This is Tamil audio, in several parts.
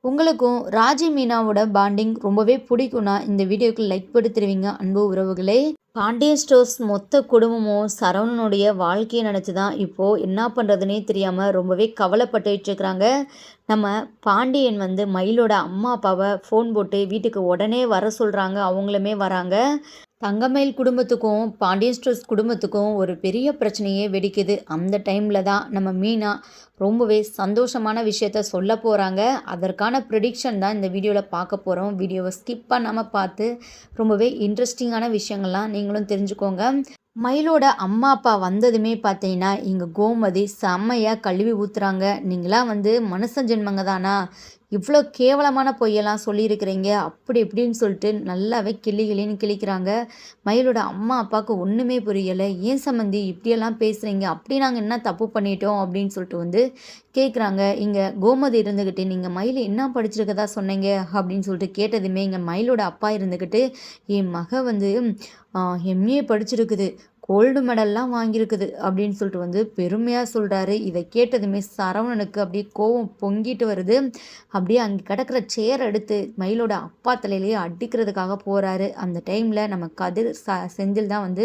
உங்களுக்கும் ராஜி மீனாவோட பாண்டிங் ரொம்பவே பிடிக்கும்னா இந்த வீடியோக்கு லைக் படுத்துருவீங்க அன்பு உறவுகளே. பாண்டியன் ஸ்டோர்ஸ் மொத்த குடும்பமும் சரவணனுடைய வாழ்க்கையை நினச்சி தான் இப்போது என்ன பண்ணுறதுனே தெரியாமல் ரொம்பவே கவலைப்பட்டுட்டு இருக்கிறாங்க. நம்ம பாண்டியன் மயிலோட அம்மா அப்பாவை ஃபோன் போட்டு வீட்டுக்கு உடனே வர சொல்கிறாங்க. அவங்களுமே வராங்க. தங்கமயில் குடும்பத்துக்கும் பாண்டியன் ஸ்டோர்ஸ் குடும்பத்துக்கும் ஒரு பெரிய பிரச்சனையே வெடிக்குது. அந்த டைமில் தான் நம்ம மீனா ரொம்பவே சந்தோஷமான விஷயத்த சொல்ல போகிறாங்க. அதற்கான ப்ரிடிக்ஷன் தான் இந்த வீடியோவில் பார்க்க போகிறோம். வீடியோவை ஸ்கிப் பண்ணாமல் பார்த்து ரொம்பவே இன்ட்ரெஸ்டிங்கான விஷயங்கள்லாம் நீங்களும் தெரிஞ்சுக்கோங்க. மயிலோட அம்மா அப்பா வந்ததுமே பார்த்தீங்கன்னா இங்கே கோமதி செம்மையாக கழுவி ஊற்றுறாங்க. நீங்களாம் மனுஷ ஜென்மங்க தானா, இவ்வளோ கேவலமான பொய்யெல்லாம் சொல்லியிருக்கிறீங்க அப்படி இப்படின்னு சொல்லிட்டு நல்லாவே கிளின்னு கிழிக்கிறாங்க. மயிலோட அம்மா அப்பாவுக்கு ஒன்றுமே புரியலை. ஏன் சம்மந்தி இப்படியெல்லாம் பேசுகிறீங்க, அப்படி நாங்கள் என்ன தப்பு பண்ணிட்டோம் அப்படின்னு சொல்லிட்டு கேட்குறாங்க. இங்கே கோமதி இருந்துக்கிட்டு நீங்கள் மயில் என்ன படிச்சிருக்கதா சொன்னீங்க அப்படின்னு சொல்லிட்டு கேட்டதுமே இங்கே மயிலோட அப்பா இருந்துக்கிட்டு என் மக எம்ஏ படிச்சிருக்குது, கோல்டு மெடல்லாம் வாங்கியிருக்குது அப்படின்னு சொல்லிட்டு பெருமையாக சொல்கிறாரு. இதை கேட்டதுமே சரவணனுக்கு அப்படியே கோவம் பொங்கிட்டு வருது. அப்படியே அங்கே கிடக்கிற சேர் எடுத்து மயிலோட அப்பா தலையிலேயே அடிக்கிறதுக்காக போகிறாரு. அந்த டைமில் நம்ம கதிர் செந்தில் தான்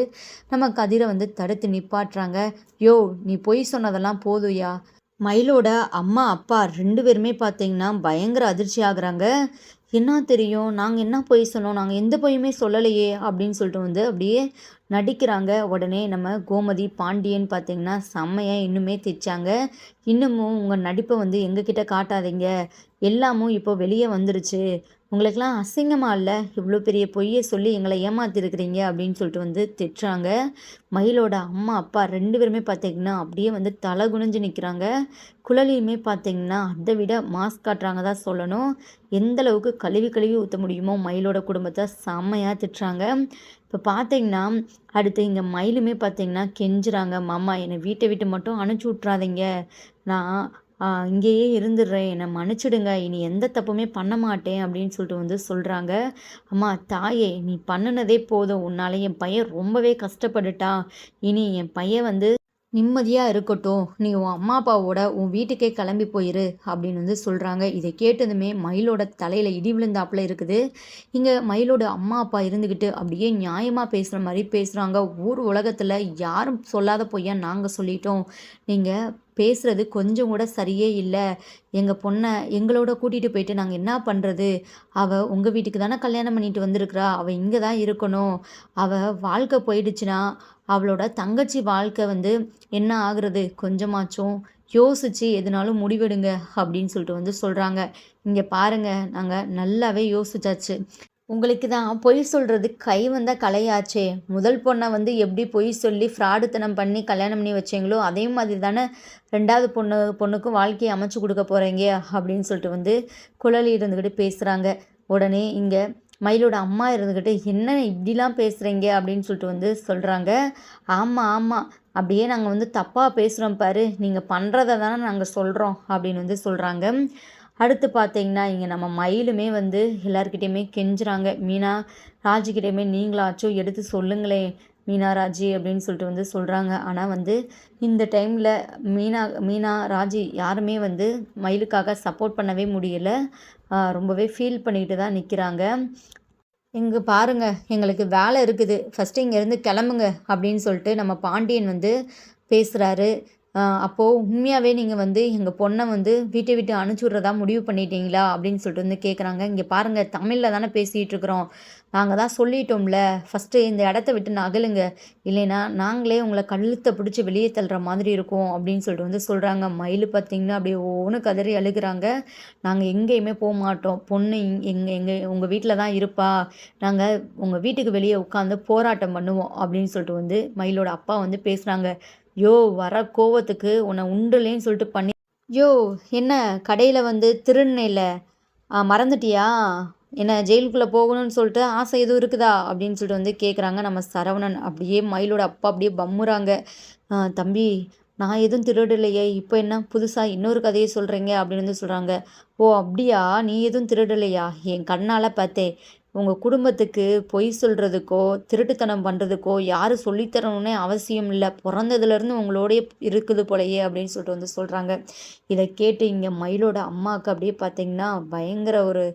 நம்ம கதிரை தடுத்து நிப்பாட்டுறாங்க. யோ, நீ பொய் சொன்னதெல்லாம் போதுயா. மயிலோட அம்மா அப்பா 2 பேருமே பார்த்தீங்கன்னா பயங்கர அதிர்ச்சி ஆகுறாங்க. என்ன தெரியும், நாங்கள் என்ன பொய் சொன்னோம், நாங்கள் எந்த பொய்யுமே சொல்லலையே அப்படின்னு சொல்லிட்டு அப்படியே நடிக்கிறாங்க. உடனே நம்ம கோமதி பாண்டியன் பார்த்தீங்கன்னா செம்மையாக இன்னுமே தைச்சாங்க. இன்னமும் உங்கள் நடிப்பை எங்ககிட்ட காட்டாதீங்க, எல்லாமும் இப்போ வெளியே வந்துருச்சு, உங்களுக்கெல்லாம் அசிங்கமாக இல்லை, இவ்வளோ பெரிய பொய்யை சொல்லி எங்களை ஏமாத்திருக்கிறீங்க அப்படின்னு சொல்லிட்டு திட்டுறாங்க. மயிலோட அம்மா அப்பா 2 பேருமே பார்த்தீங்கன்னா அப்படியே தலை குனிஞ்சு நிற்கிறாங்க. குழலியுமே பார்த்தீங்கன்னா அதை விட மாஸ்க் காட்டுறாங்க தான் சொல்லணும். எந்த அளவுக்கு கழுவி கழுவி ஊற்ற முடியுமோ மயிலோட குடும்பத்தை செம்மையாக திட்டுறாங்க. இப்போ பார்த்தீங்கன்னா அடுத்து இங்கே மயிலுமே பார்த்தீங்கன்னா கெஞ்சுறாங்க, மாமா என்னை வீட்டை விட்டு மட்டும் அனுப்பிச்சி விட்றாதீங்க, நான் இங்கேயே இருந்துடுறேன், என்னை மன்னிச்சிடுங்க, இனி எந்த தப்புமே பண்ண மாட்டேன் அப்படின்னு சொல்லிட்டு சொல்கிறாங்க. அம்மா தாயே, நீ பண்ணினதே போதும், உன்னால் என் பையன் ரொம்பவே கஷ்டப்பட்டுட்டான், இனி என் பையன் நிம்மதியாக இருக்கட்டும், நீ உன் அம்மா அப்பாவோட உன் வீட்டுக்கே கிளம்பி போயிரு அப்படின்னு சொல்கிறாங்க. இதை கேட்டதுமே மயிலோட தலையில் இடி விழுந்தாப்புல இருக்குது. இங்கே மயிலோட அம்மா அப்பா இருந்துக்கிட்டு அப்படியே நியாயமாக பேசுகிற மாதிரி பேசுகிறாங்க. ஊர் உலகத்தில் யாரும் சொல்லாத பொய்யா நாங்கள் சொல்லிட்டோம், நீங்கள் பேசுகிறது கொஞ்சம் கூட சரியே இல்லை, எங்கள் பொண்ணை எங்களோட கூட்டிகிட்டு போயிட்டு நாங்கள் என்ன பண்ணுறது, அவள் உங்கள் வீட்டுக்கு தானே கல்யாணம் பண்ணிட்டு வந்திருக்கிறா, அவள் இங்கே தான் இருக்கணும், அவள் வாழ்க்கை போயிடுச்சுன்னா அவளோட தங்கச்சி வாழ்க்கை என்ன ஆகுறது, கொஞ்சமாச்சும் யோசித்து எதுனாலும் முடிவெடுங்க அப்படின்னு சொல்லிட்டு சொல்கிறாங்க. இங்கே பாருங்கள், நாங்கள் நல்லாவே யோசிச்சாச்சு, உங்களுக்கு தான் பொய் சொல்கிறது கை வந்தால் கலையாச்சே, முதல் பொண்ணை எப்படி பொய் சொல்லி ஃப்ராடுத்தனம் பண்ணி கல்யாணம் பண்ணி வச்சிங்களோ அதே மாதிரி தானே 2வது பொண்ணுக்கும் வாழ்க்கையை அமைச்சு கொடுக்க போகிறீங்க அப்படின்னு சொல்லிட்டு குழலி இருந்துக்கிட்டு பேசுகிறாங்க. உடனே இங்கே மயிலோட அம்மா இருந்துக்கிட்டு என்ன இப்படிலாம் பேசுகிறீங்க அப்படின்னு சொல்லிட்டு சொல்கிறாங்க. ஆமாம் ஆமாம், அப்படியே நாங்கள் தப்பாக பேசுகிறோம் பாரு, நீங்கள் பண்ணுறத தானே நாங்கள் சொல்கிறோம் அப்படின்னு சொல்கிறாங்க. அடுத்து பார்த்தீங்கன்னா இங்கே நம்ம மயிலுமே எல்லாருக்கிட்டேயுமே கெஞ்சுறாங்க. மீனா ராஜிக்கிட்டேயுமே நீங்களாச்சும் எடுத்து சொல்லுங்களேன் மீனா ராஜி அப்படின்னு சொல்லிட்டு சொல்கிறாங்க. ஆனால் இந்த டைமில் மீனா ராஜி யாருமே மயிலுக்காக சப்போர்ட் பண்ணவே முடியலை. ரொம்பவே ஃபீல் பண்ணிக்கிட்டு தான் நிற்கிறாங்க. இங்கே பாருங்கள், எங்களுக்கு வேலை இருக்குது, ஃபஸ்ட்டு இங்கேருந்து கிளம்புங்க அப்படின்னு சொல்லிட்டு நம்ம பாண்டியன் பேசுகிறாரு. அப்போது உண்மையாகவே நீங்கள் எங்கள் பொண்ணை வீட்டை விட்டு அனுப்பிச்சி விட்றதா முடிவு பண்ணிட்டீங்களா அப்படின்னு சொல்லிட்டு கேட்குறாங்க. இங்கே பாருங்கள், தமிழில் தானே பேசிகிட்டு இருக்கிறோம், நாங்கள் தான் சொல்லிட்டோம்ல, ஃபஸ்ட்டு இந்த இடத்த விட்டு நகலுங்க, இல்லைன்னா நாங்களே உங்களை கழுத்தை பிடிச்சி வெளியே தள்ளுற மாதிரி இருக்கும் அப்படின்னு சொல்லிட்டு சொல்கிறாங்க. மயில் பார்த்திங்கன்னா அப்படியே ஒன்று கதறி அழுகிறாங்க. நாங்கள் எங்கேயுமே போக மாட்டோம், பொண்ணு உங்கள் வீட்டில் தான் இருப்பா, நாங்கள் உங்கள் வீட்டுக்கு வெளியே உட்காந்து போராட்டம் பண்ணுவோம் அப்படின்னு சொல்லிட்டு மயிலோட அப்பா பேசுகிறாங்க. யோ, வர கோவத்துக்கு உன்னை உண்டுலேன்னு சொல்லிட்டு பண்ணி, யோ என்ன கடையில் திருநெல்ல மறந்துட்டியா, என்ன ஜெயிலுக்குள்ளே போகணும்னு சொல்லிட்டு ஆசை எதுவும் இருக்குதா அப்படின்னு சொல்லிட்டு கேட்குறாங்க நம்ம சரவணன். அப்படியே மயிலோட அப்பா அப்படியே பம்முறாங்க. தம்பி, நான் எதுவும் திருடலையே, இப்போ என்ன புதுசாக இன்னொரு கதையை சொல்கிறீங்க அப்படின்னு சொல்கிறாங்க. ஓ அப்படியா, நீ எதுவும் திருடலையா, என் கண்ணால் பார்த்தே, உங்கள் குடும்பத்துக்கு பொய் சொல்கிறதுக்கோ திருட்டுத்தனம் பண்ணுறதுக்கோ யாரும் சொல்லித்தரணுன்னே அவசியம் இல்லை, பிறந்ததுலேருந்து உங்களோடய இருக்குது போலயே அப்படின்னு சொல்லிட்டு வந்து சொல்கிறாங்க. இதை கேட்டு இங்கே மயிலோட அம்மாவுக்கு அப்படியே பார்த்தீங்கன்னா பயங்கர ஒரு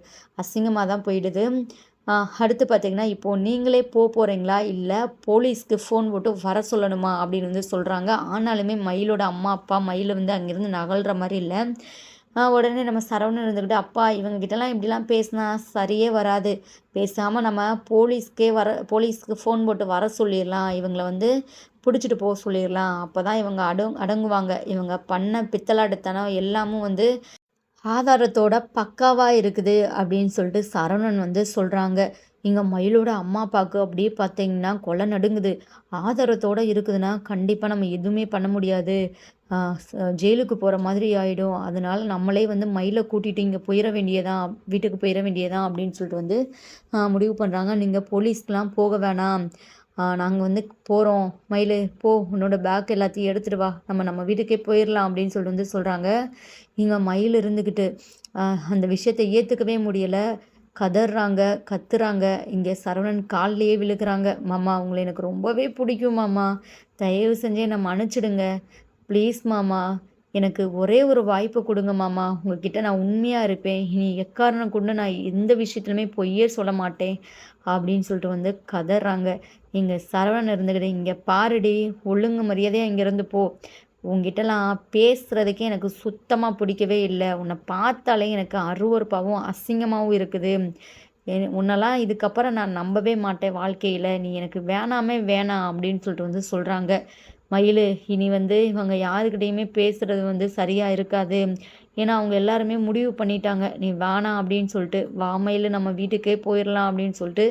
அசிங்கமாக தான் போயிடுது. அடுத்து பார்த்தீங்கன்னா இப்போது நீங்களே போகிறீங்களா இல்லை போலீஸ்க்கு ஃபோன் போட்டு வர சொல்லணுமா அப்படின்னு வந்து சொல்கிறாங்க. ஆனாலுமே மயிலோட அம்மா அப்பா மயில் வந்து அங்கேருந்து நகல்ற மாதிரி இல்லை. உடனே நம்ம சரவணன் இருந்துக்கிட்டு, அப்பா இவங்ககிட்டலாம் இப்படிலாம் பேசினா சரியே வராது, பேசாமல் நம்ம போலீஸ்க்கு ஃபோன் போட்டு வர சொல்லிடலாம், இவங்கள வந்து பிடிச்சிட்டு போக சொல்லிடலாம், அப்போ தான் இவங்க அடங்குவாங்க, இவங்க பண்ண பித்தலாட்டுத்தனம் எல்லாமும் வந்து ஆதாரத்தோட பக்காவாக இருக்குது அப்படின்னு சொல்லிட்டு சரவணன் வந்து சொல்கிறாங்க. இங்கே மயிலோட அம்மா அப்பாவுக்கு அப்படியே பார்த்தீங்கன்னா கொலை நடுங்குது. ஆதாரத்தோடு இருக்குதுன்னா கண்டிப்பாக நம்ம எதுவுமே பண்ண முடியாது, ஜெயிலுக்கு போகிற மாதிரி ஆகிடும், அதனால் நம்மளே வந்து மயிலை கூட்டிகிட்டு இங்கே போயிட வேண்டியதான், வீட்டுக்கு போயிட வேண்டியதான் அப்படின்னு சொல்லிட்டு வந்து முடிவு பண்ணுறாங்க. நீங்கள் போலீஸ்க்கெலாம் போக வேணாம், நாங்கள் வந்து போகிறோம், மயில் போ உன்னோட பேக் எல்லாத்தையும் எடுத்துகிட்டு வா, நம்ம வீட்டுக்கே போயிடலாம் அப்படின்னு சொல்லிட்டு வந்து சொல்கிறாங்க. இங்கே மயில் இருந்துக்கிட்டு அந்த விஷயத்தை ஏற்றுக்கவே முடியலை, கதறாங்க கத்துறாங்க. இங்கே சரவணன் கால்லையே விழுகிறாங்க. மாமா உங்களை எனக்கு ரொம்பவே பிடிக்கும் மாமா, தயவு செஞ்சு என்னை மன்னிச்சிடுங்க ப்ளீஸ் மாமா, எனக்கு ஒரே ஒரு வாய்ப்பு கொடுங்க மாமா, உங்ககிட்ட நான் உண்மையாக இருப்பேன், இனி எக்காரணம் கொண்டு நான் எந்த விஷயத்துலையுமே பொய்யே சொல்ல மாட்டேன் அப்படின்னு சொல்லிட்டு வந்து கதறாங்க. இங்கே சரவணன் இருந்துக்கிட்டு, இங்கே பாருடி ஒழுங்கு மரியாதையாக இங்கேருந்து போ, உங்ககிட்டலாம் பேசுகிறதுக்கே எனக்கு சுத்தமாக பிடிக்கவே இல்லை, உன்னை பார்த்தாலே எனக்கு அருவருப்பாகவும் அசிங்கமாகவும் இருக்குது, உன்னெல்லாம் இதுக்கப்புறம் நான் நம்பவே மாட்டேன் வாழ்க்கையில், நீ எனக்கு வேணாமே வேணாம் அப்படின்னு சொல்லிட்டு வந்து சொல்கிறாங்க. மயில் இனி வந்து இவங்க யாருக்கிட்டையுமே பேசுகிறது வந்து சரியாக இருக்காது, ஏன்னா அவங்க எல்லாருமே முடிவு பண்ணிட்டாங்க நீ வேணாம் அப்படின்னு சொல்லிட்டு, வா மயில் நம்ம வீட்டுக்கே போயிடலாம் அப்படின்னு சொல்லிட்டு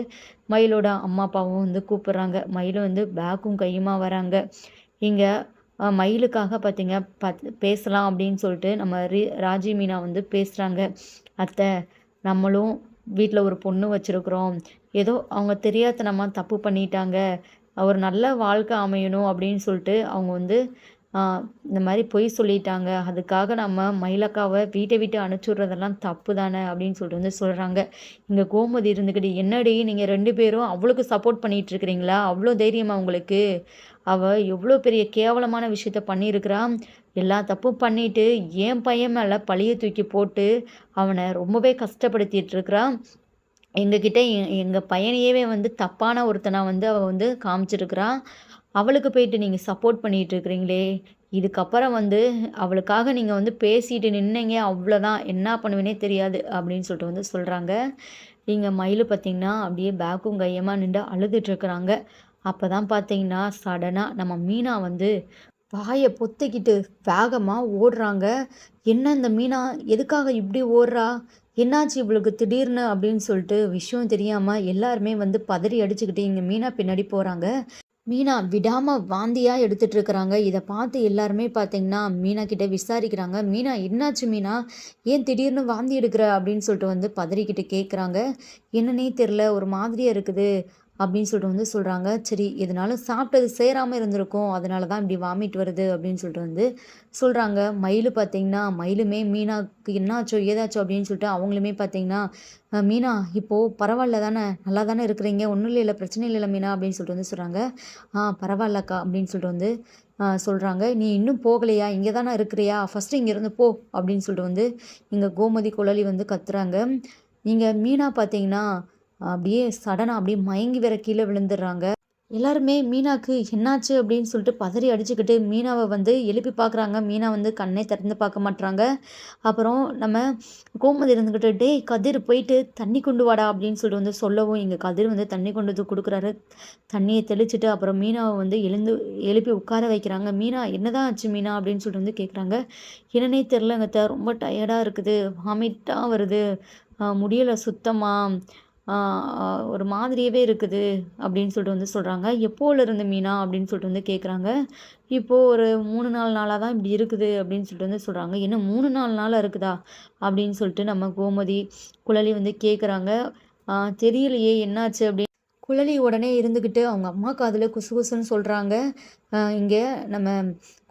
மயிலோட அம்மா அப்பாவும் வந்து கூப்பிட்றாங்க. மயில் வந்து பேக்கும் கையுமா வராங்க. இங்கே மயிலுக்காக பார்த்தீங்க பேசலாம் அப்படின்னு சொல்லிட்டு நம்ம ராஜி மீனா வந்து பேசுகிறாங்க. அத்தை நம்மளும் வீட்டில் ஒரு பொண்ணு வச்சுருக்குறோம், ஏதோ அவங்க தெரியாதனமாக தப்பு பண்ணிட்டாங்க, ஒரு நல்ல வாழ்க்கை அமையணும் அப்படின்னு சொல்லிட்டு அவங்க வந்து இந்த மாதிரி பொய் சொல்லிட்டாங்க, அதுக்காக நம்ம மயிலக்காவை வீட்டை விட்டு அனுப்பிச்சுட்றதெல்லாம் தப்பு தானே அப்படின்னு சொல்லிட்டு வந்து சொல்கிறாங்க. இங்கே கோமதி இருந்துக்கிட்டு, என்னடி நீங்கள் 2 பேரும் அவளுக்கு சப்போர்ட் பண்ணிகிட்ருக்கிறீங்களா, அவ்வளோ தைரியமா உங்களுக்கு, அவள் எவ்வளோ பெரிய கேவலமான விஷயத்த பண்ணியிருக்கிறா, எல்லா தப்பும் பண்ணிட்டு என் பையன் மேலே பழியை தூக்கி போட்டு அவனை ரொம்பவே கஷ்டப்படுத்திட்டு எங்ககிட்ட எங்கள் பையனையவே வந்து தப்பான ஒருத்தனா வந்து அவள் வந்து காமிச்சிருக்கிறான், அவளுக்கு போயிட்டு நீங்கள் சப்போர்ட் பண்ணிகிட்டு இருக்கிறீங்களே, இதுக்கப்புறம் வந்து அவளுக்காக நீங்கள் வந்து பேசிட்டு நின்னீங்க அவ்வளோதான், என்ன பண்ணுவேனே தெரியாது அப்படின்னு சொல்லிட்டு வந்து சொல்கிறாங்க. இங்கே மயில் பார்த்திங்கன்னா அப்படியே பேக்கும் கையமாக நின்று அழுதுட்டுருக்குறாங்க. அப்போ தான் பார்த்தீங்கன்னா சடனாக நம்ம மீனா வந்து வாயை பொத்திக்கிட்டு வேகமாக ஓடுறாங்க. என்ன இந்த மீனா எதுக்காக இப்படி ஓடுறா, என்னாச்சு இவளுக்கு திடீர்னு அப்படின்னு சொல்லிட்டு விஷயம் தெரியாமல் எல்லாருமே வந்து பதறி அடிச்சுக்கிட்டு இங்கே மீனா பின்னாடி போகிறாங்க. மீனா விடாமல் வாந்தியாக எடுத்துகிட்டு இருக்கிறாங்க. இதை பார்த்து எல்லாருமே பார்த்தீங்கன்னா மீனா கிட்ட விசாரிக்கிறாங்க. மீனா என்னாச்சு மீனா, ஏன் திடீர்னு வாந்தி எடுக்கிற அப்படின்னு சொல்லிட்டு வந்து பதறிக்கிட்டு கேட்குறாங்க. என்னன்னே தெரில, ஒரு மாதிரியாக இருக்குது அப்படின்னு சொல்லிட்டு வந்து சொல்கிறாங்க. சரி எதனாலும் சாப்பிட்டது சேராமல் இருந்திருக்கும், அதனால தான் இப்படி வாமிட் வருது அப்படின்னு சொல்லிட்டு வந்து சொல்கிறாங்க. மயில் பார்த்திங்கன்னா மயிலுமே மீனாவுக்கு என்னாச்சோ ஏதாச்சோ அப்படின்னு சொல்லிட்டு அவங்களுமே பார்த்திங்கன்னா மீனா இப்போது பரவாயில்ல தானே, நல்லா தானே இருக்கிறீங்க, ஒன்றும் இல்லை பிரச்சனை இல்லை மீனா அப்படின்னு சொல்லிட்டு வந்து சொல்கிறாங்க. பரவாயில்லக்கா அப்படின்னு சொல்லிட்டு வந்து சொல்கிறாங்க. நீ இன்னும் போகலையா, இங்கே தானே இருக்கிறியா, ஃபஸ்ட்டு இங்கேருந்து போ அப்படின்னு சொல்லிட்டு வந்து இங்கே கோமதி குழலி வந்து கத்துறாங்க. நீங்கள் மீனா பார்த்தீங்கன்னா அப்படியே சடனாக அப்படியே மயங்கி வேற கீழே விழுந்துடுறாங்க. எல்லாருமே மீனாக்கு என்னாச்சு அப்படின்னு சொல்லிட்டு பதறி அடிச்சுக்கிட்டு மீனாவை வந்து எழுப்பி பார்க்குறாங்க. மீனா வந்து கண்ணே திறந்து பார்க்க மாட்றாங்க. அப்புறம் நம்ம கோமதி இருந்துக்கிட்டு, டேய் கதிர் போயிட்டு தண்ணி கொண்டு வாடா அப்படின்னு சொல்லிட்டு வந்து சொல்லவும் இங்கே கதிர் வந்து தண்ணி கொண்டு வந்து கொடுக்குறாரு. தண்ணியை தெளிச்சுட்டு அப்புறம் மீனாவை வந்து எழுப்பி உட்கார வைக்கிறாங்க. மீனா என்னதான் ஆச்சு மீனா அப்படின்னு சொல்லிட்டு வந்து கேட்குறாங்க. என்னன்னே தெரிலங்க, ரொம்ப டயர்டாக இருக்குது, வாமிட்டாக வருது, முடியலை சுத்தமாக, ஒரு மாதிரியாவே இருக்குது அப்படின்னு சொல்லிட்டு வந்து சொல்கிறாங்க. எப்போலேருந்து மீனா அப்படின்னு சொல்லிட்டு வந்து கேட்குறாங்க. இப்போது ஒரு 3-4 நாளாக தான் இப்படி இருக்குது அப்படின்னு சொல்லிட்டு வந்து சொல்கிறாங்க. என்ன 3-4 நாளாக இருக்குதா அப்படின்னு சொல்லிட்டு நம்ம கோமதி குழலி வந்து கேட்குறாங்க. தெரியலையே என்னாச்சு அப்படின்னு குழலி உடனே இருந்துக்கிட்டு அவங்க அம்மா காதில் குசு குசுன்னு சொல்கிறாங்க. இங்கே நம்ம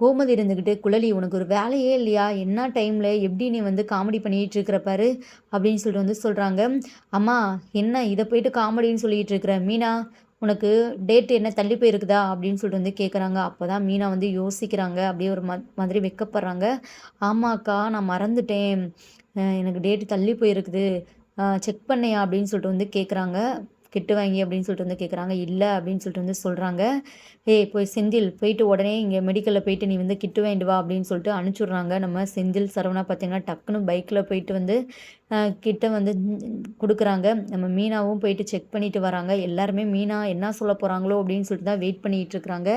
கோமதி இருந்துக்கிட்டு, குழலி உனக்கு ஒரு வேலையே இல்லையா? என்ன டைமில் எப்படி நீ வந்து காமெடி பண்ணிகிட்டு இருக்கிற பாரு அப்படின்னு சொல்லிட்டு வந்து சொல்கிறாங்க. அம்மா என்ன இதை போயிட்டு காமெடின்னு சொல்லிகிட்டு இருக்கிற மீனா, உனக்கு டேட் என்ன தள்ளி போயிருக்குதா அப்படின்னு சொல்லிட்டு வந்து கேட்குறாங்க. அப்போ தான் மீனா வந்து யோசிக்கிறாங்க. அப்படியே ஒரு மாதிரி வெக்கப்படுறாங்க. ஆமாக்கா நான் மறந்துட்டேன், எனக்கு டேட்டு தள்ளி போயிருக்குது, செக் பண்ணியா அப்படின்னு சொல்லிட்டு வந்து கேட்குறாங்க. கிட்டு வாங்கி அப்படின்னு சொல்லிட்டு வந்து கேட்குறாங்க. இல்லை அப்படின்னு சொல்லிட்டு வந்து சொல்கிறாங்க. ஏய் போய் செந்தில் போயிட்டு உடனே இங்கே மெடிக்கலில் போயிட்டு நீ வந்து கிட்டு வாங்கிட்டு வா அப்படின்னு சொல்லிட்டு அனுப்பிச்சுட்றாங்க. நம்ம செந்தில் சரவணா பார்த்தீங்கன்னா டக்குன்னு பைக்கில் போயிட்டு வந்து கிட்ட வந்து கொடுக்குறாங்க. நம்ம மீனாவும் போயிட்டு செக் பண்ணிட்டு வராங்க. எல்லாருமே மீனா என்ன சொல்ல போகிறாங்களோ அப்படின்னு சொல்லிட்டு தான் வெயிட் பண்ணிகிட்டு இருக்கிறாங்க.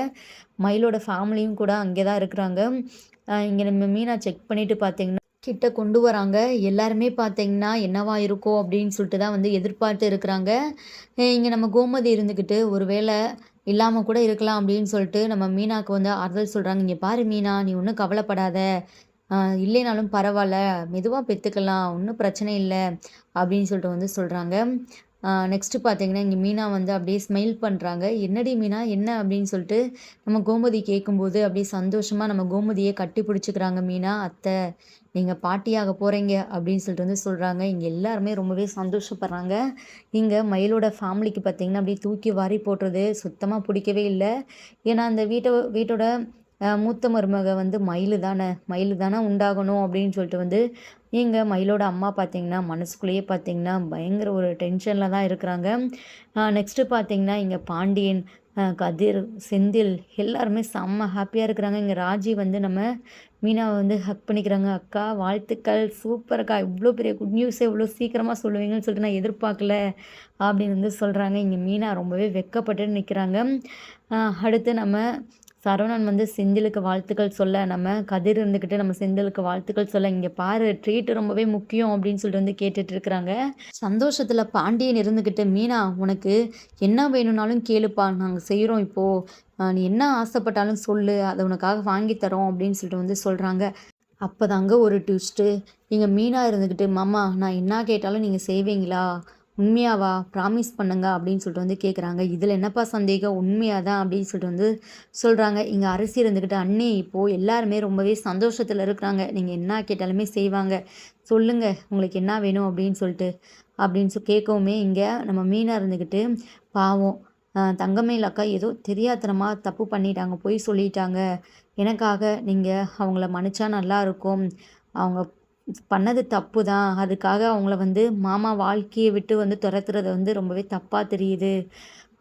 மயிலோட ஃபேமிலியும் கூட அங்கே தான் இருக்கிறாங்க. இங்கே நம்ம மீனா செக் பண்ணிட்டு பார்த்தீங்கன்னா கிட்ட கொண்டு வராங்க. எல்லாருமே பார்த்தீங்கன்னா என்னவா இருக்கோ அப்படின்னு சொல்லிட்டு தான் வந்து எதிர்பார்த்து இருக்கிறாங்க. இங்கே நம்ம கோமதி இருந்துக்கிட்டு ஒரு வேளை இல்லாமல் கூட இருக்கலாம் அப்படின்னு சொல்லிட்டு நம்ம மீனாவுக்கு வந்து ஆறுதல் சொல்கிறாங்க. இங்கே பாரு மீனா, நீ ஒன்றும் கவலைப்படாத, இல்லைனாலும் பரவாயில்ல, மெதுவாக பெற்றுக்கலாம், ஒன்றும் பிரச்சனை இல்லை அப்படின்னு சொல்லிட்டு வந்து சொல்கிறாங்க. நெக்ஸ்ட்டு பார்த்தீங்கன்னா இங்கே மீனா வந்து அப்படியே ஸ்மைல் பண்ணுறாங்க. என்னடி மீனா என்ன அப்படின்னு சொல்லிட்டு நம்ம கோமதி கேட்கும்போது அப்படியே சந்தோஷமாக நம்ம கோமதியை கட்டி பிடிச்சிக்கிறாங்க மீனா. அத்தை நீங்கள் பாட்டியாக போகிறீங்க அப்படின்னு சொல்லிட்டு வந்து சொல்கிறாங்க. இங்கே எல்லாருமே ரொம்பவே சந்தோஷப்படுறாங்க. இங்கே மயிலோட ஃபேமிலிக்கு பார்த்தீங்கன்னா அப்படியே தூக்கி வாரி போடுறது சுத்தமாக பிடிக்கவே இல்லை. ஏன்னா அந்த வீட்டோட மூத்த மருமக வந்து மயில் தானே உண்டாகணும் அப்படின்னு சொல்லிட்டு வந்து இங்கே மயிலோட அம்மா பார்த்தீங்கன்னா மனசுக்குள்ளேயே பார்த்தீங்கன்னா பயங்கர ஒரு டென்ஷனில் தான் இருக்கிறாங்க. நெக்ஸ்ட்டு பார்த்தீங்கன்னா இங்கே பாண்டியன், கதிர், செந்தில் எல்லாருமே செம்ம ஹாப்பியாக இருக்கிறாங்க. இங்கே ராஜி வந்து நம்ம மீனாவை வந்து ஹக் பண்ணிக்கிறாங்க. அக்கா வாழ்த்துக்கள், சூப்பர் அக்கா, இவ்வளோ பெரிய குட் நியூஸை இவ்வளோ சீக்கிரமாக சொல்லுவீங்கன்னு சொல்லிட்டு நான் எதிர்பார்க்கல அப்படின்னு வந்து சொல்கிறாங்க. இங்கே மீனா ரொம்பவே வெட்கப்பட்டு நிற்கிறாங்க. அடுத்து நம்ம சரவணன் வந்து செந்திலுக்கு வாழ்த்துக்கள் சொல்ல, நம்ம கதிர் இருந்துக்கிட்டு நம்ம செந்திலுக்கு வாழ்த்துக்கள் சொல்ல, இங்கே பாரு ட்ரீட் ரொம்பவே முக்கியம் அப்படின்னு சொல்லிட்டு வந்து கேட்டுட்டு இருக்கிறாங்க. சந்தோஷத்தில் பாண்டியன் இருந்துக்கிட்டு, மீனா உனக்கு என்ன வேணும்னாலும் கேளுப்பா, நாங்கள் செய்கிறோம் இப்போது, நீ என்ன ஆசைப்பட்டாலும் சொல்லு, அதை உனக்காக வாங்கி தரோம் அப்படின்னு சொல்லிட்டு வந்து சொல்கிறாங்க. அப்போதாங்க ஒரு ட்விஸ்ட்டு. இங்கே மீனா இருந்துக்கிட்டு, மாமா நான் என்ன கேட்டாலும் நீங்கள் செய்வீங்களா, உண்மையாவா, ப்ராமிஸ் பண்ணுங்க அப்படின்னு சொல்லிட்டு வந்து கேட்குறாங்க. இதில் என்னப்பா சந்தேகம், உண்மையாக தான் அப்படின்னு சொல்லிட்டு வந்து சொல்கிறாங்க. இங்கே அரசி இருந்துக்கிட்டு, அண்ணே இப்போது எல்லாருமே ரொம்பவே சந்தோஷத்தில் இருக்கிறாங்க, நீங்கள் என்ன கேட்டாலுமே செய்வாங்க, சொல்லுங்கள் உங்களுக்கு என்ன வேணும் அப்படின்னு சொல்லிட்டு கேட்கவுமே இங்கே நம்ம மீனா இருந்துக்கிட்டு, பாவம் தங்கமேல் அக்கா ஏதோ தெரியாத்தனமாக தப்பு பண்ணிட்டாங்க, பொய் சொல்லிட்டாங்க, எனக்காக நீங்கள் அவங்கள மன்னிச்சா நல்லாயிருக்கும், அவங்க பண்ணது தப்பு தான், அதுக்காக அவங்கள வந்து மாமா வாழ்க்கையை விட்டு வந்து துரத்துறது வந்து ரொம்பவே தப்பாக தெரியுது,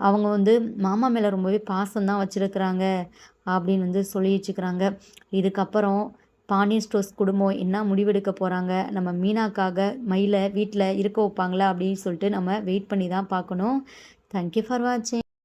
அவங்க வந்து மாமா மேலே ரொம்பவே பாசம் தான் வச்சுருக்கிறாங்க அப்படின்னு வந்து சொல்லிட்டுருக்குறாங்க. இதுக்கப்புறம் பாண்டியன் ஸ்டோர்ஸ் குடும்பம் என்ன முடிவெடுக்க போகிறாங்க, நம்ம மீனாக்காக மயிலை வீட்டில் இருக்க வைப்பாங்களா அப்படின்னு சொல்லிட்டு நம்ம வெயிட் பண்ணி தான் பார்க்கணும். தேங்க்யூ ஃபார் வாட்சிங்.